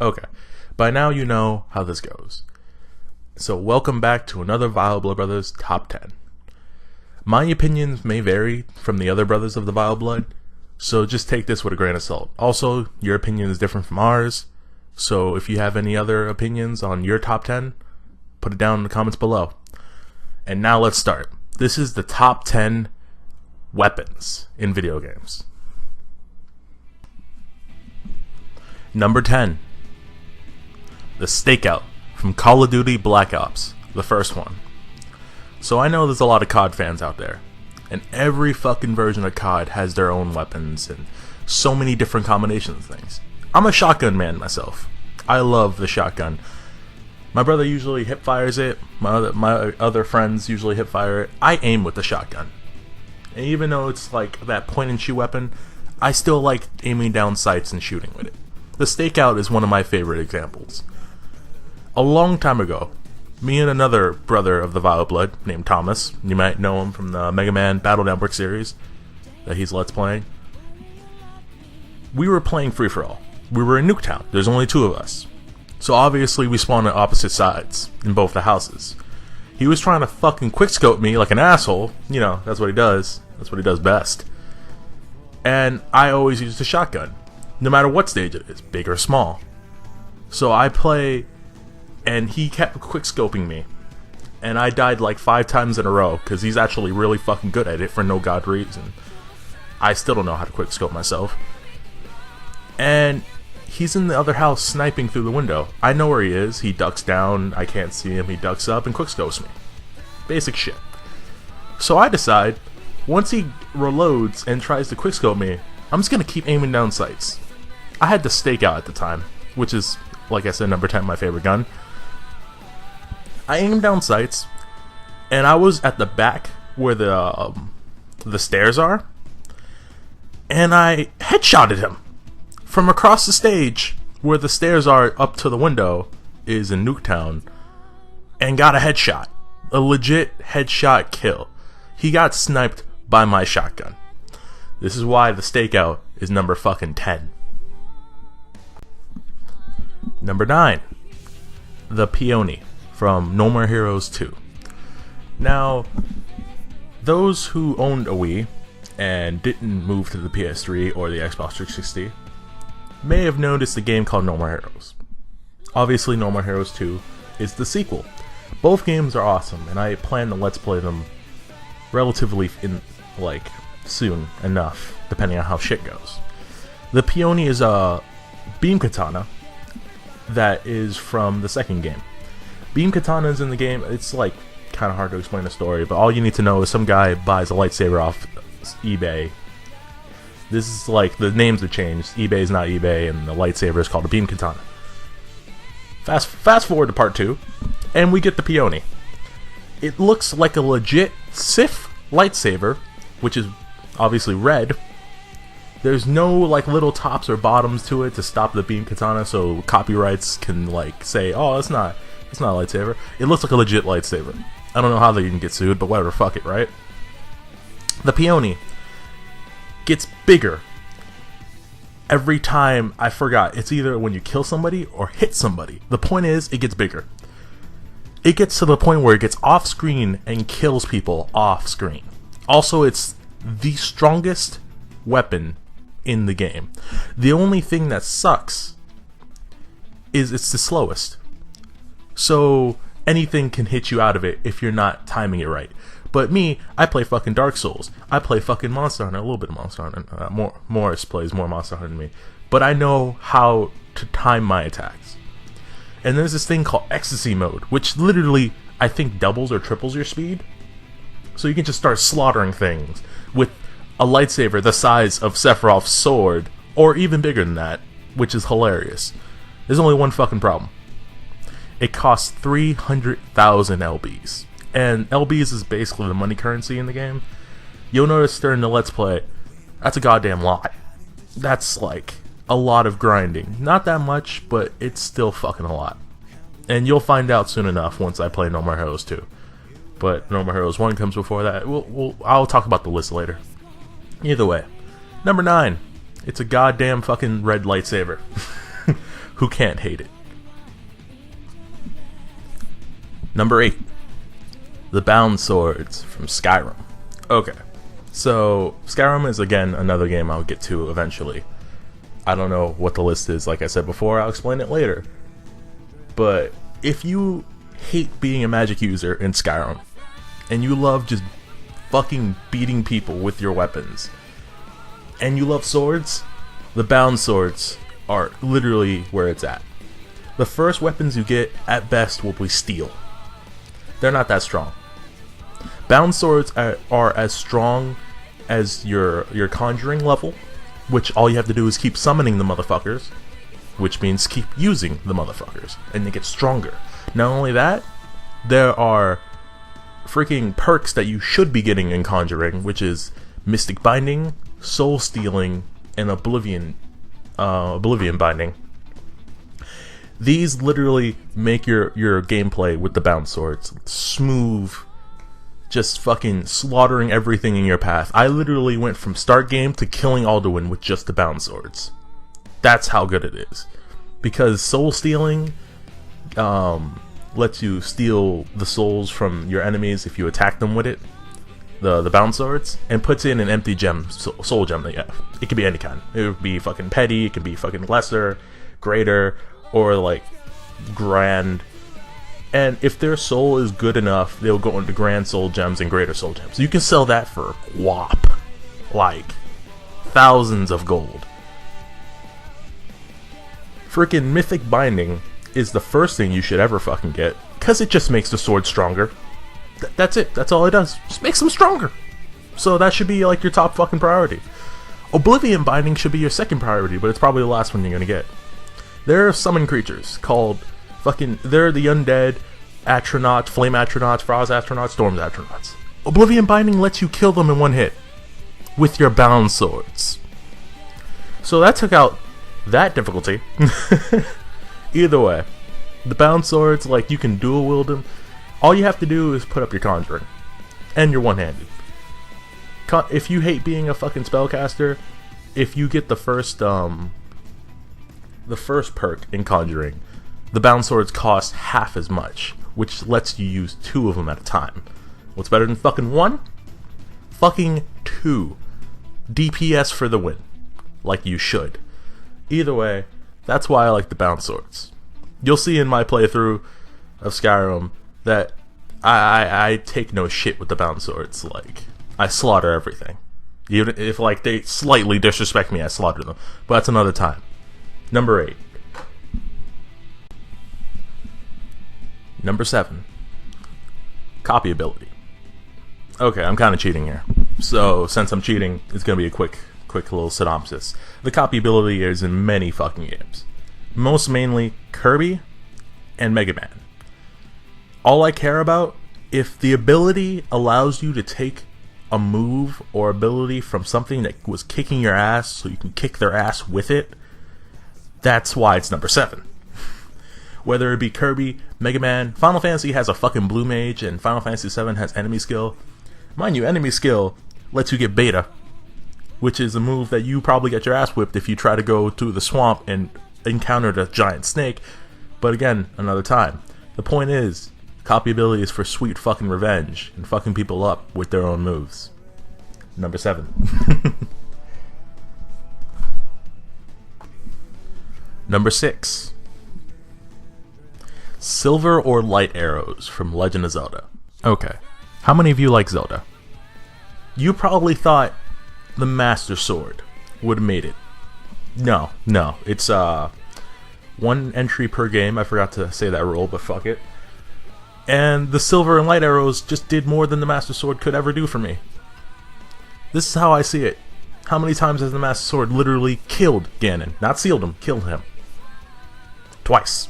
Okay, by now you know how this goes. So welcome back to another Vileblood Brothers Top 10. My opinions may vary from the other brothers of the Vileblood, so just take this with a grain of salt. Also, your opinion is different from ours, so if you have any other opinions on your top 10, put it down in the comments below. And now let's start. This is the top 10 weapons in video games. Number 10. The Stakeout from Call of Duty Black Ops, the first one. So I know there's a lot of COD fans out there, and every fucking version of COD has their own weapons and so many different combinations of things. I'm a shotgun man myself. I love the shotgun. My brother usually hip fires it, my other friends usually hip fire it. I aim with the shotgun. And even though it's like that point and shoot weapon, I still like aiming down sights and shooting with it. The Stakeout is one of my favorite examples. A long time ago, me and another brother of the Vileblood named Thomas, you might know him from the Mega Man Battle Network series that he's Let's Playing, we were playing free-for-all. We were in Nuketown. There's only two of us. So obviously we spawned on opposite sides in both the houses. He was trying to fucking quickscope me like an asshole. You know, that's what he does. That's what he does best. And I always use the shotgun, no matter what stage it is, big or small. So I play, and he kept quickscoping me. And I died like 5 times in a row, because he's actually really fucking good at it for no god reason. I still don't know how to quickscope myself. And he's in the other house sniping through the window. I know where he is. He ducks down. I can't see him. He ducks up and quickscopes me. Basic shit. So I decide, once he reloads and tries to quickscope me, I'm just going to keep aiming down sights. I had the Stakeout at the time, which is, like I said, number 10, my favorite gun. I aimed down sights, and I was at the back where the stairs are, and I headshotted him. From across the stage, where the stairs are up to the window, is in Nuketown, and got a headshot. A legit headshot kill. He got sniped by my shotgun. This is why the Stakeout is number fucking 10. Number 9. The Peony from No More Heroes 2. Now, those who owned a Wii and didn't move to the PS3 or the Xbox 360 may have noticed a game called No More Heroes. Obviously, No More Heroes 2 is the sequel. Both games are awesome, and I plan to Let's Play them relatively soon enough, depending on how shit goes. The Peony is a beam katana that is from the second game. Beam katanas in the game, it's like kind of hard to explain the story, but all you need to know is some guy buys a lightsaber off eBay. This is like, the names have changed. eBay is not eBay, and the lightsaber is called a beam katana. Fast forward to part 2, and we get the Peony. It looks like a legit Sith lightsaber, which is obviously red. There's no like little tops or bottoms to it to stop the beam katana, so copyrights can like say, oh, it's not a lightsaber. It looks like a legit lightsaber. I don't know how they can get sued, but whatever, fuck it, right? The Peony gets bigger every time. I forgot, it's either when you kill somebody or hit somebody. The point is, it gets bigger. It gets to the point where it gets off screen and kills people off screen. Also, it's the strongest weapon in the game. The only thing that sucks is it's the slowest. So anything can hit you out of it if you're not timing it right. But me, I play fucking Dark Souls. I play fucking Monster Hunter, a little bit of Monster Hunter. Morris plays more Monster Hunter than me. But I know how to time my attacks. And there's this thing called Ecstasy Mode, which literally, I think, doubles or triples your speed. So you can just start slaughtering things with a lightsaber the size of Sephiroth's sword, or even bigger than that, which is hilarious. There's only one fucking problem. It costs 300,000 LBs. And LBs is basically the money currency in the game. You'll notice during the Let's Play, that's a goddamn lot. That's like a lot of grinding. Not that much, but it's still fucking a lot. And you'll find out soon enough once I play No More Heroes 2. But No More Heroes 1 comes before that. I'll talk about the list later. Either way. Number 9. It's a goddamn fucking red lightsaber. Who can't hate it? Number 8. The Bound Swords from Skyrim. Okay, so Skyrim is again another game I'll get to eventually. I don't know what the list is, like I said before, I'll explain it later. But if you hate being a magic user in Skyrim, and you love just fucking beating people with your weapons, and you love swords, the Bound Swords are literally where it's at. The first weapons you get, at best, will be steel. They're not that strong. Bound Swords are as strong as your conjuring level, which all you have to do is keep summoning the motherfuckers, which means keep using the motherfuckers, and they get stronger. Not only that, there are freaking perks that you should be getting in conjuring, which is Mystic Binding, Soul Stealing, and Oblivion Binding. These literally make your gameplay with the Bound Swords smooth, just fucking slaughtering everything in your path. I literally went from start game to killing Alduin with just the Bound Swords. That's how good it is. Because Soul Stealing lets you steal the souls from your enemies if you attack them with it, the Bound Swords, and puts in an empty gem, soul gem that you have. It could be any kind. It would be fucking petty, it could be fucking lesser, greater, or like grand. And if their soul is good enough, they'll go into grand soul gems and greater soul gems. You can sell that for whop, like thousands of gold. Freaking Mythic Binding is the first thing you should ever fucking get, because it just makes the sword stronger. That's it. That's all it does. Just makes them stronger. So that should be like your top fucking priority. Oblivion Binding should be your second priority, but it's probably the last one you're gonna get. There are summon creatures called they're the undead astronauts, flame astronauts, frost astronauts, storm astronauts. Oblivion Binding lets you kill them in one hit with your Bound Swords. So that took out that difficulty. Either way, the Bound Swords, like, you can dual wield them. All you have to do is put up your conjuring and your one-handed. If you hate being a fucking spellcaster, if you get the first perk in conjuring, the Bound Swords cost half as much, which lets you use 2 of them at a time. What's better than fucking 1? Fucking 2. DPS for the win. Like you should. Either way, that's why I like the Bound Swords. You'll see in my playthrough of Skyrim that I take no shit with the Bound Swords. Like, I slaughter everything. Even if, like, they slightly disrespect me, I slaughter them. But that's another time. Number 8. Number 7. Copy ability. Okay, I'm kind of cheating here. So, since I'm cheating, it's going to be a quick little synopsis. The copy ability is in many fucking games. Most mainly Kirby and Mega Man. All I care about, if the ability allows you to take a move or ability from something that was kicking your ass so you can kick their ass with it, that's why it's number 7. Whether it be Kirby, Mega Man, Final Fantasy has a fucking Blue Mage, and Final Fantasy 7 has Enemy Skill. Mind you, Enemy Skill lets you get Beta, which is a move that you probably get your ass whipped if you try to go to the swamp and encounter the giant snake. But again, another time. The point is, copy ability is for sweet fucking revenge and fucking people up with their own moves. Number 7. Number 6. Silver or light arrows from Legend of Zelda. Okay, how many of you like Zelda? You probably thought the Master Sword would have made it. No, it's 1 entry per game. I forgot to say that rule, but fuck it. And the silver and light arrows just did more than the Master Sword could ever do for me. This is how I see it. How many times has the Master Sword literally killed Ganon? Not sealed him, killed him. Twice.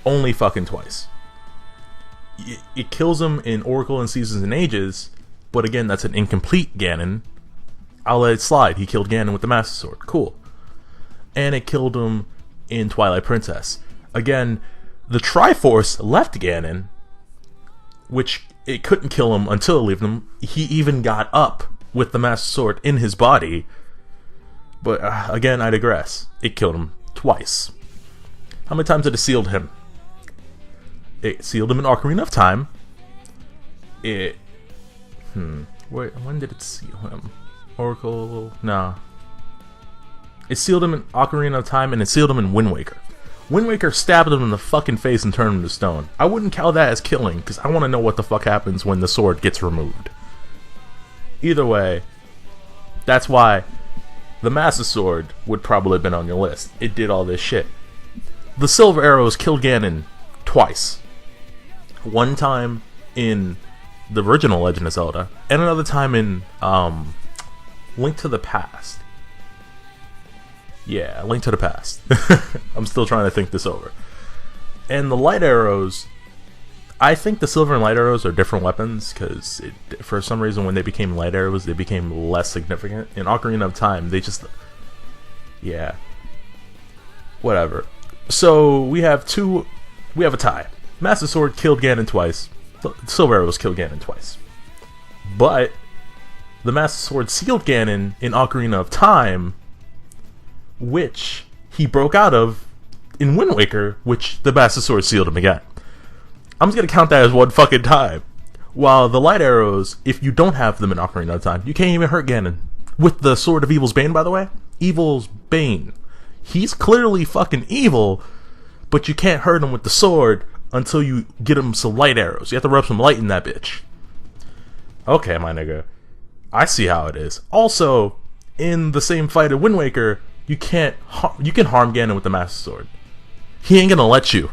Only fucking twice. It kills him in Oracle and Seasons and Ages, but again, that's an incomplete Ganon. I'll let it slide. He killed Ganon with the Master Sword. Cool. And it killed him in Twilight Princess. Again, the Triforce left Ganon, which it couldn't kill him until it left him. He even got up with the Master Sword in his body. But again, I digress. It killed him twice. How many times did it sealed him? It sealed him in Ocarina of Time. When did it seal him? Oracle? Nah. It sealed him in Ocarina of Time, and it sealed him in Wind Waker. Wind Waker stabbed him in the fucking face and turned him to stone. I wouldn't count that as killing, because I want to know what the fuck happens when the sword gets removed. Either way, that's why the Master Sword would probably have been on your list. It did all this shit. The Silver Arrows killed Ganon twice. One time in the original Legend of Zelda, and another time in Link to the Past. Yeah, Link to the Past. I'm still trying to think this over. And the light arrows, I think the silver and light arrows are different weapons, because for some reason when they became light arrows, they became less significant. In Ocarina of Time, they just... yeah. Whatever. So, we have a tie. Master Sword killed Ganon twice. The silver arrows killed Ganon twice. But, the Master Sword sealed Ganon in Ocarina of Time, which he broke out of in Wind Waker, which the Master Sword sealed him again. I'm just gonna count that as one fucking time. While the light arrows, if you don't have them in Ocarina of Time, you can't even hurt Ganon. With the Sword of Evil's Bane, by the way. Evil's Bane. He's clearly fucking evil, but you can't hurt him with the sword until you get him some light arrows. You have to rub some light in that bitch. Okay, my nigga. I see how it is. Also, in the same fight of Wind Waker, you can harm Ganon with the Master Sword. He ain't gonna let you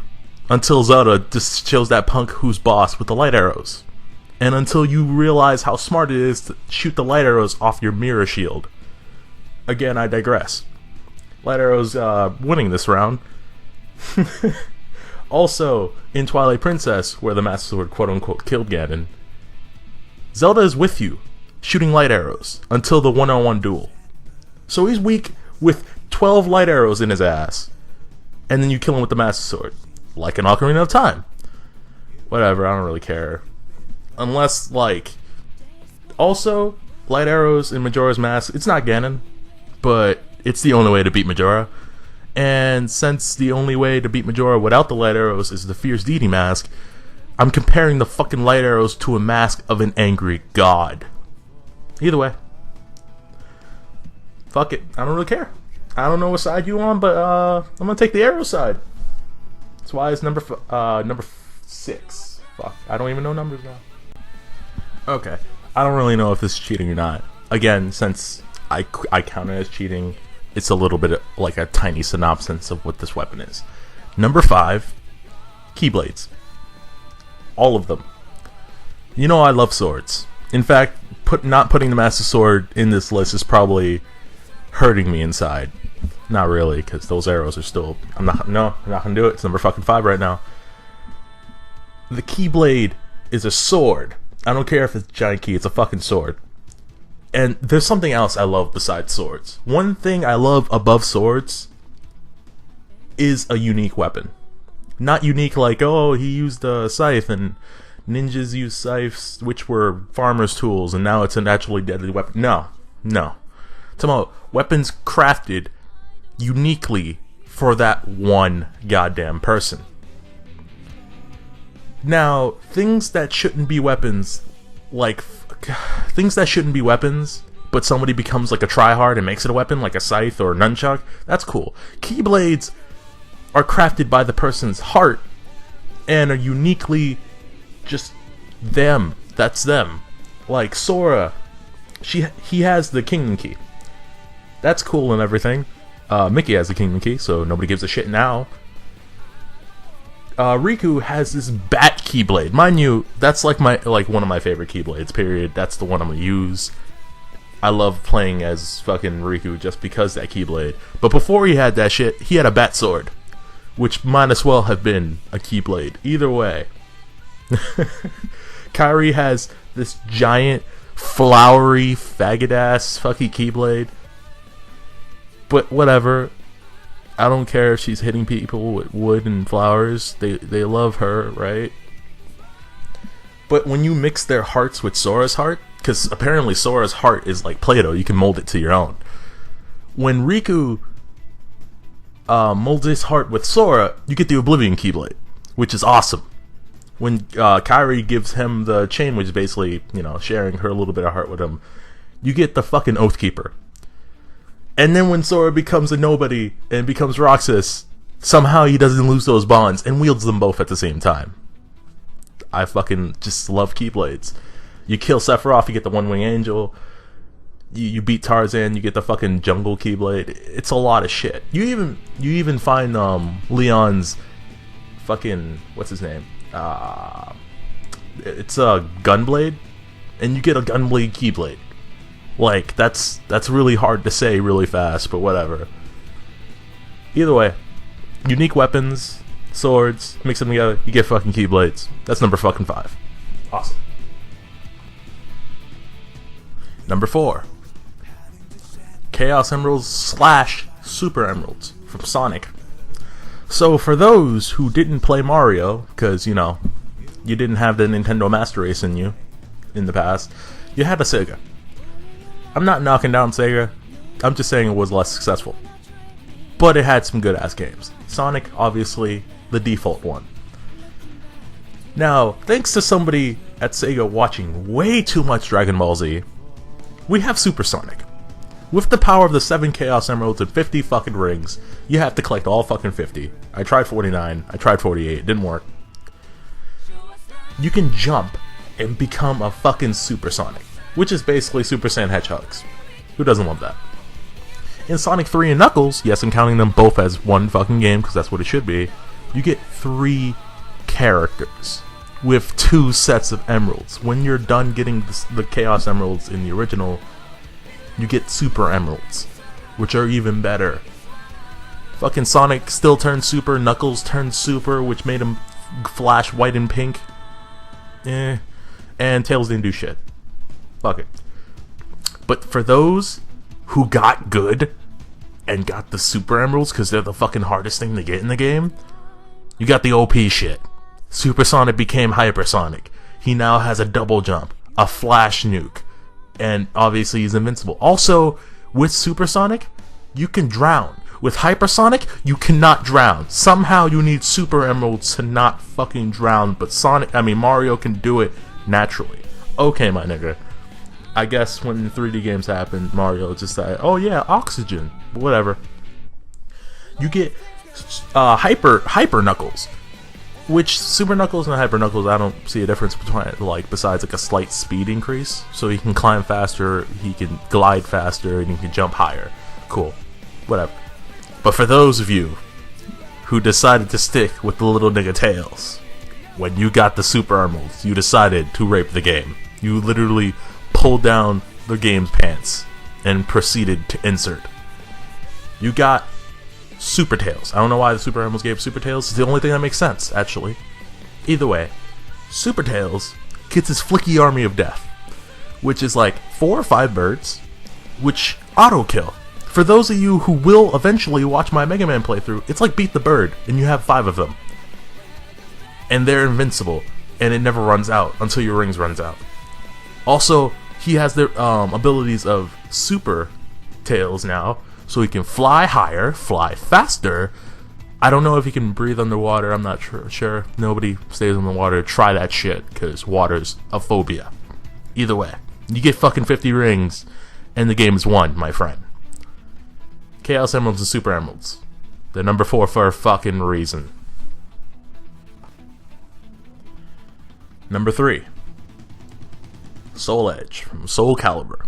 until Zelda just shows that punk who's boss with the light arrows, and until you realize how smart it is to shoot the light arrows off your mirror shield. Again, I digress. Light arrows winning this round. Also, in Twilight Princess, where the Master Sword quote-unquote killed Ganon, Zelda is with you, shooting light arrows, until the one-on-one duel. So he's weak with 12 light arrows in his ass, and then you kill him with the Master Sword, like in Ocarina of Time. Whatever, I don't really care. Unless, like... Also, light arrows in Majora's Mask, it's not Ganon, but it's the only way to beat Majora. And since the only way to beat Majora without the light arrows is the Fierce Deity mask, I'm comparing the fucking light arrows to a mask of an angry god. Either way. Fuck it. I don't really care. I don't know what side you on, but I'm gonna take the arrow side. That's why it's number 6. Fuck. I don't even know numbers now. Okay. I don't really know if this is cheating or not. Again, since I count it as cheating, it's a little bit like a tiny synopsis of what this weapon is. Number 5, Keyblades. All of them. You know I love swords. In fact, not putting the Master Sword in this list is probably hurting me inside. Not really, because those arrows are still... I'm not gonna do it. It's number fucking 5 right now. The Keyblade is a sword. I don't care if it's a giant key, it's a fucking sword. And there's something else I love besides swords. One thing I love above swords is a unique weapon. Not unique like, oh, he used a scythe and ninjas use scythes, which were farmers' tools, and now it's a naturally deadly weapon. No. I'm talking about weapons crafted uniquely for that one goddamn person. Now, things that shouldn't be weapons, like... things that shouldn't be weapons, but somebody becomes like a tryhard and makes it a weapon, like a scythe or a nunchuck, that's cool. Keyblades are crafted by the person's heart and are uniquely just them. That's them. Like Sora, he has the Kingdom Key. That's cool and everything. Mickey has the Kingdom Key, so nobody gives a shit now. Riku has this bat Keyblade. Mind you, that's like one of my favorite Keyblades, period. That's the one I'm gonna use. I love playing as fucking Riku just because that Keyblade. But before he had that shit, he had a bat sword, which might as well have been a Keyblade. Either way. Kairi has this giant, flowery, faggot-ass fucking Keyblade. But whatever. I don't care if she's hitting people with wood and flowers. They love her, right? But when you mix their hearts with Sora's heart, because apparently Sora's heart is like Play-Doh, you can mold it to your own. When Riku molds his heart with Sora, you get the Oblivion Keyblade, which is awesome. When Kairi gives him the chain, which is basically, sharing her little bit of heart with him, you get the fucking Oathkeeper. And then when Sora becomes a nobody and becomes Roxas, somehow he doesn't lose those bonds and wields them both at the same time. I fucking just love Keyblades. You kill Sephiroth, you get the One-Wing Angel. You beat Tarzan, you get the fucking Jungle Keyblade. It's a lot of shit. You even find Leon's fucking, what's his name? It's a Gunblade, and you get a Gunblade Keyblade. Like, that's really hard to say really fast, but whatever. Either way, unique weapons, swords, mix them together, you get fucking Keyblades. That's number fucking 5. Awesome. Number 4. Chaos Emeralds / Super Emeralds from Sonic. So for those who didn't play Mario, because, you didn't have the Nintendo Master Race in you in the past, you had a Sega. I'm not knocking down Sega, I'm just saying it was less successful. But it had some good ass games. Sonic, obviously, the default one. Now, thanks to somebody at Sega watching way too much Dragon Ball Z, we have Super Sonic. With the power of the 7 Chaos Emeralds and 50 fucking rings, you have to collect all fucking 50. I tried 49, I tried 48, it didn't work. You can jump and become a fucking Super Sonic, which is basically Super Saiyan Hedgehogs. Who doesn't love that? In Sonic 3 and Knuckles, yes, I'm counting them both as one fucking game because that's what it should be, you get 3 characters with 2 sets of emeralds. When you're done getting the Chaos Emeralds in the original, you get Super Emeralds, which are even better. Fucking Sonic still turned super, Knuckles turned super, which made him flash white and pink. And Tails didn't do shit. Fuck it. But for those who got good and got the Super Emeralds, because they're the fucking hardest thing to get in the game, you got the OP shit. Super Sonic became Hypersonic. He now has a double jump, a flash nuke, and obviously he's invincible. Also, with Super Sonic, you can drown. With Hypersonic, you cannot drown. Somehow you need Super Emeralds to not fucking drown, but Mario can do it naturally. Okay, my nigga. I guess when 3D games happened, Mario just said, oh yeah, oxygen. Whatever. You get Hyper Knuckles. Which, Super Knuckles and Hyper Knuckles, I don't see a difference between, besides a slight speed increase. So he can climb faster, he can glide faster, and he can jump higher. Cool. Whatever. But for those of you who decided to stick with the little nigga Tails, when you got the Super Emeralds, you decided to rape the game. You literally pulled down the game's pants and proceeded to insert. You got Super Tails. I don't know why the Super Emeralds gave Super Tails. It's the only thing that makes sense, actually. Either way, Super Tails gets his flicky army of death, which is 4 or 5 birds, which auto-kill. For those of you who will eventually watch my Mega Man playthrough, it's like Beat the Bird, and you have 5 of them. And they're invincible, and it never runs out until your rings runs out. Also, he has the abilities of Super Tails now, so he can fly higher, fly faster. I don't know if he can breathe underwater, I'm not sure. Nobody stays in the water. Try that shit, because water's a phobia. Either way, you get fucking 50 rings, and the game is won, my friend. Chaos Emeralds and Super Emeralds. They're number 4 for a fucking reason. Number 3. Soul Edge from Soul Calibur.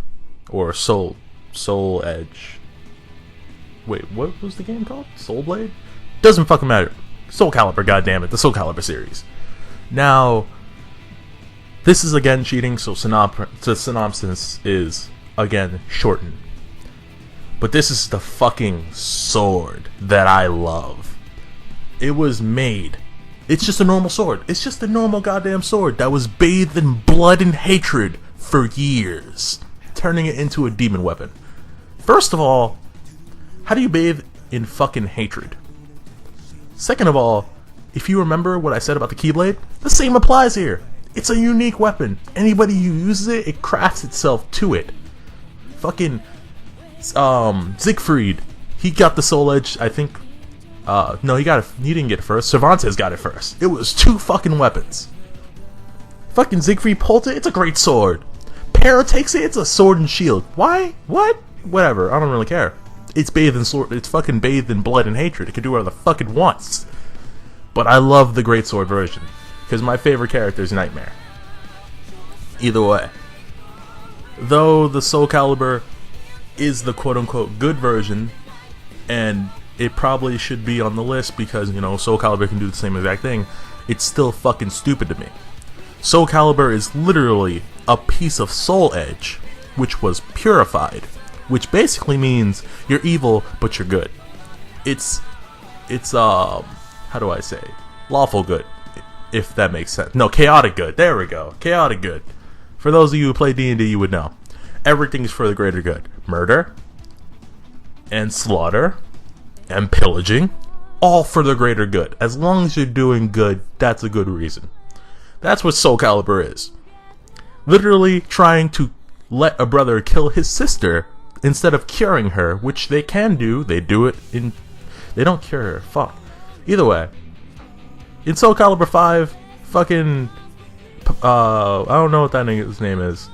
Or Soul Edge. Wait, what was the game called? Soul Blade? Doesn't fucking matter. Soul Calibur, goddammit. The Soul Calibur series. Now, this is again cheating, so the synopsis is again shortened. But this is the fucking sword that I love. It was made. It's just a normal sword. It's just a normal goddamn sword that was bathed in blood and hatred for years, turning it into a demon weapon. First of all, how do you bathe in fucking hatred? Second of all, if you remember what I said about the Keyblade, the same applies here. It's a unique weapon. Anybody who uses it, it crafts itself to it. Fucking Siegfried, he got the Soul Edge, I think, No, he didn't get it first. Cervantes got it first. It was 2 fucking weapons. Fucking Siegfried pulls it, it's a great sword. Para takes it, it's a sword and shield. Why? What? Whatever, I don't really care. It's bathed in sword, it's fucking bathed in blood and hatred. It can do whatever the fuck it wants. But I love the great sword version, because my favorite character is Nightmare. Either way. Though the Soul Calibur is the quote-unquote good version, and it probably should be on the list because, you know, Soul Calibur can do the same exact thing, it's still fucking stupid to me. Soul Calibur is literally a piece of Soul Edge, which was purified, which basically means you're evil, but you're good. It's how do I say? Lawful good, if that makes sense. No, chaotic good. There we go. Chaotic good. For those of you who play D&D, you would know. Everything's for the greater good. Murder, and slaughter, and pillaging, all for the greater good. As long as you're doing good, that's a good reason. That's what Soul Calibur is. Literally trying to let a brother kill his sister instead of curing her, which they can do. They do it in... They don't cure her. Fuck. Either way. In Soul Calibur 5, fucking... I don't know what that nigga's name is.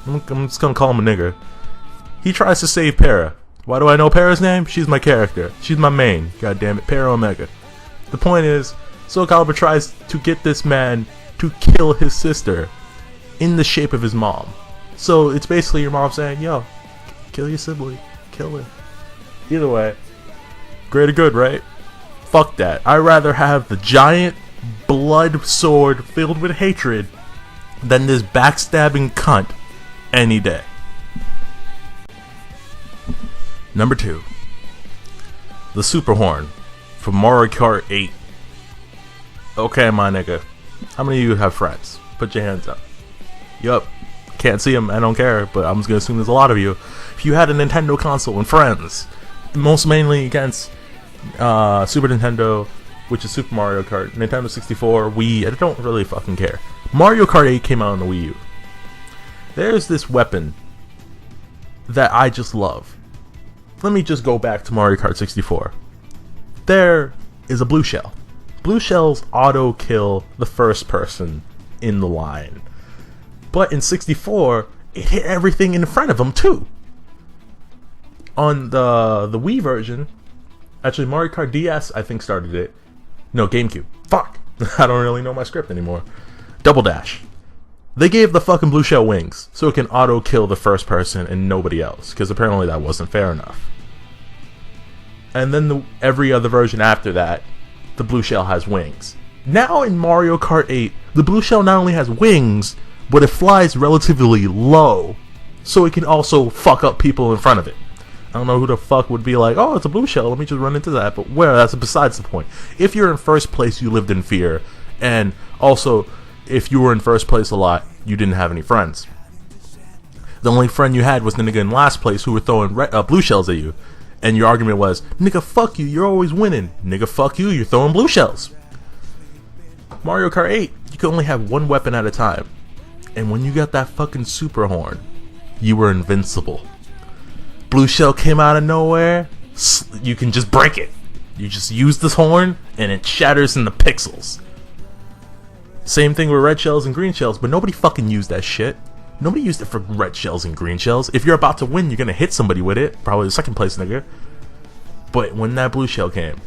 I'm just gonna call him a nigger. He tries to save Para. Why do I know Para's name? She's my character. She's my main. God damn it. Para Omega. The point is, Soul Calibur tries to get this man to kill his sister in the shape of his mom. So it's basically your mom saying, yo, kill your sibling. Kill her. Either way, greater good, right? Fuck that. I'd rather have the giant blood sword filled with hatred than this backstabbing cunt any day. Number 2. The Super Horn from Mario Kart 8. Okay, my nigga. How many of you have friends? Put your hands up. Yup. Can't see them, I don't care, but I'm just gonna assume there's a lot of you. If you had a Nintendo console and friends, most mainly against Super Nintendo, which is Super Mario Kart, Nintendo 64, Wii, I don't really fucking care. Mario Kart 8 came out on the Wii U. There's this weapon that I just love. Let me just go back to Mario Kart 64. There is a blue shell. Blue shells auto kill the first person in the line. But in 64, it hit everything in front of them too. On the Wii version, actually Mario Kart DS I think started it. No, GameCube. Fuck. I don't really know my script anymore. Double Dash. They gave the fucking blue shell wings so it can auto kill the first person and nobody else, because apparently that wasn't fair enough. And then every other version after that, the blue shell has wings. Now in Mario Kart 8, the blue shell not only has wings, but it flies relatively low, so it can also fuck up people in front of it. I don't know who the fuck would be like, oh, it's a blue shell, let me just run into that, but that's besides the point. If you're in first place, you lived in fear, and also, if you were in first place a lot, you didn't have any friends. The only friend you had was the nigga in last place who were throwing blue shells at you. And your argument was, nigga, fuck you, you're always winning. Nigga, fuck you, you're throwing blue shells. Mario Kart 8, you could only have one weapon at a time. And when you got that fucking super horn, you were invincible. Blue shell came out of nowhere, you can just break it. You just use this horn, and it shatters into pixels. Same thing with red shells and green shells, but nobody fucking used that shit. Nobody used it for red shells and green shells. If you're about to win, you're gonna hit somebody with it. Probably the second place nigga. But when that blue shell came,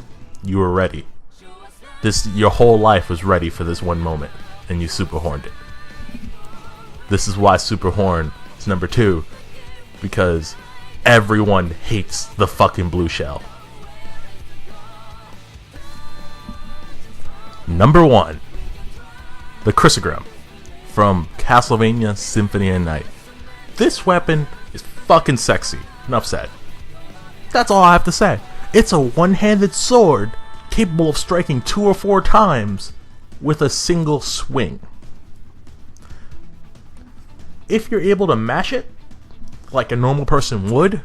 you were ready. Your whole life was ready for this one moment, and you super horned it. This is why Super Horn is number 2, because everyone hates the fucking blue shell. Number 1, the Chrysogram from Castlevania Symphony of the Night. This weapon is fucking sexy. Enough said. That's all I have to say. It's a one-handed sword capable of striking 2 or 4 times with a single swing. If you're able to mash it like a normal person would,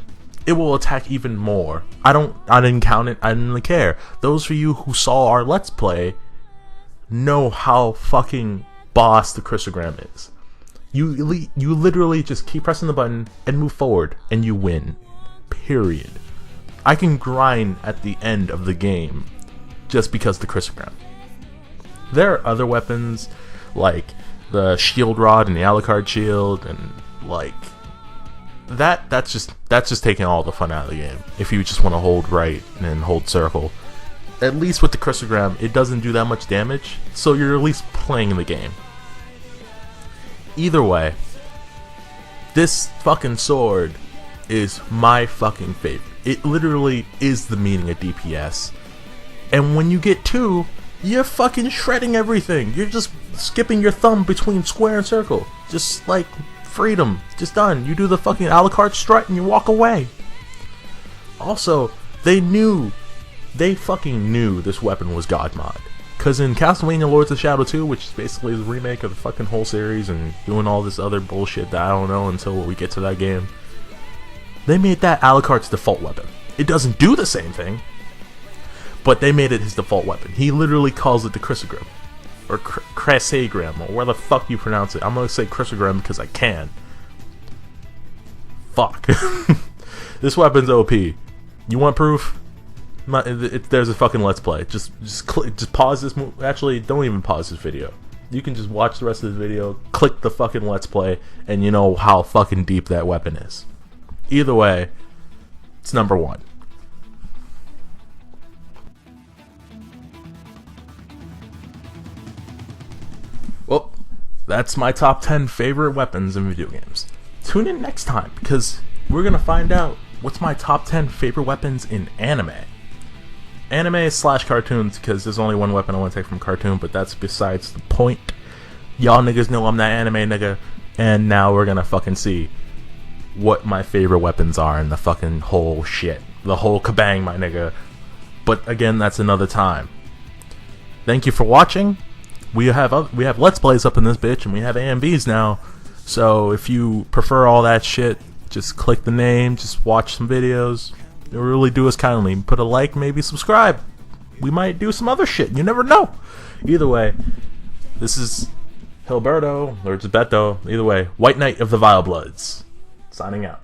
it will attack even more. I didn't count it. I didn't really care. Those of you who saw our Let's Play know how fucking boss the Chrysogram is. You literally just keep pressing the button and move forward and you win. Period. I can grind at the end of the game just because of the cryptogram. There are other weapons like the shield rod and the Alucard shield, and like that's just taking all the fun out of the game. If you just want to hold right and hold circle, at least with the cryptogram, it doesn't do that much damage, so you're at least playing the game. Either way, this fucking sword is my fucking favorite. It literally is the meaning of DPS. And when you get 2, you're fucking shredding everything. You're just skipping your thumb between square and circle. Just like freedom. Just done. You do the fucking Alucard strut and you walk away. Also, they fucking knew this weapon was God mod. Because in Castlevania Lords of Shadow 2, which is basically the remake of the fucking whole series and doing all this other bullshit that I don't know until we get to that game, they made that Alucard's default weapon. It doesn't do the same thing, but they made it his default weapon. He literally calls it the Chrysogram. Or Chrysagram, or where the fuck you pronounce it. I'm gonna say Chrysogram because I can. Fuck. This weapon's OP. You want proof? There's a fucking let's play. Just pause this. Actually, don't even pause this video. You can just watch the rest of the video, click the fucking let's play, and you know how fucking deep that weapon is. Either way, it's number 1. Well, that's my top 10 favorite weapons in video games. Tune in next time, because we're gonna find out what's my top 10 favorite weapons in anime. Anime / cartoons, because there's only one weapon I want to take from cartoon, but that's besides the point. Y'all niggas know I'm that anime nigga, and now we're gonna fucking see what my favorite weapons are in the fucking whole shit. The whole kabang, my nigga. But again, that's another time. Thank you for watching. We have Let's Plays up in this bitch, and we have AMVs now. So if you prefer all that shit, just click the name, just watch some videos. It'll really do us kindly. Put a like, maybe subscribe. We might do some other shit. You never know. Either way, this is Hilberto, or it's Beto. Either way, White Knight of the Vilebloods. Signing out.